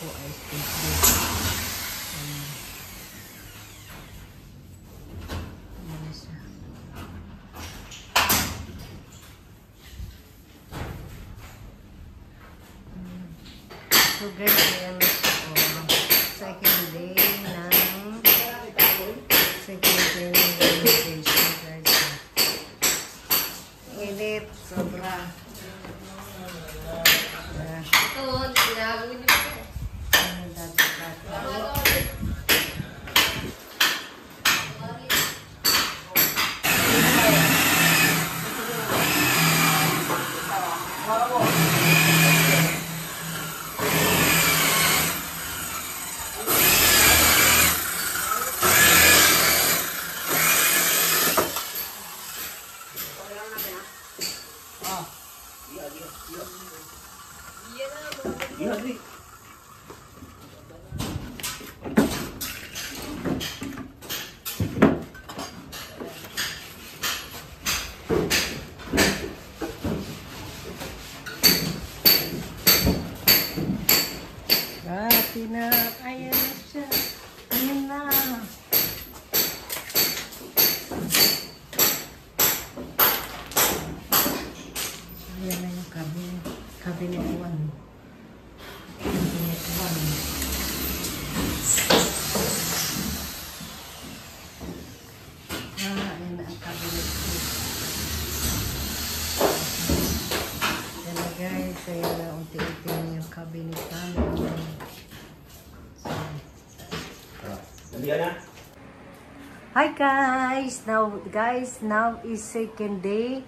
ko ay simple. So guys, ayan na siya. Second day ng renovation guys. Init, sobra. Ito, ginagawin niyo ba? Ayan na siya. Ayan na. Ayan na yung cabinet. Cabinet 1. Cabinet 1. Ayan na ang cabinet 2. Ayan na guys. Ayan na. Unti-unti na yung cabinet namin. Hi guys! Now is second day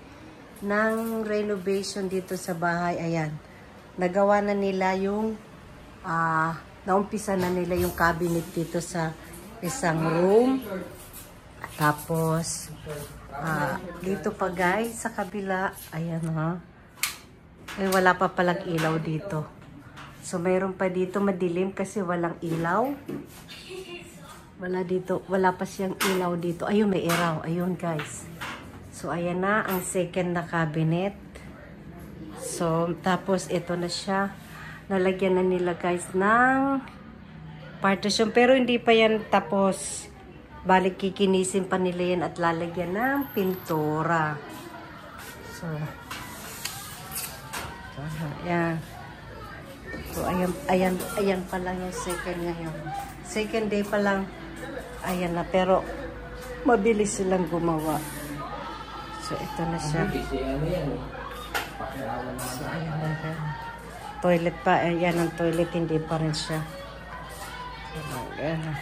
ng renovation dito sa bahay. Ayan. Nagawa na nila yung naumpisa na nila yung cabinet dito sa isang room. Tapos dito pa guys sa kabila. Ayan ha. Eh, wala pa palang ilaw dito. So mayroon pa dito madilim kasi walang ilaw. Wala dito, wala pa siyang ilaw dito. Ayun, may ilaw. Ayun, guys. So, ayan na ang second na cabinet. So, tapos ito na siya. Nalagyan na nila, guys, ng partition. Pero hindi pa yan tapos. Balik kikinisin pa nila yan at lalagyan ng pintura. So, ayan. So, ayan pa lang yung second ngayon. Second day pa lang. Ayan na, pero mabilis silang gumawa. So, ito na siya. So, ayan na. Toilet pa. Ayan ang toilet, hindi pa rin siya. So, ayan na.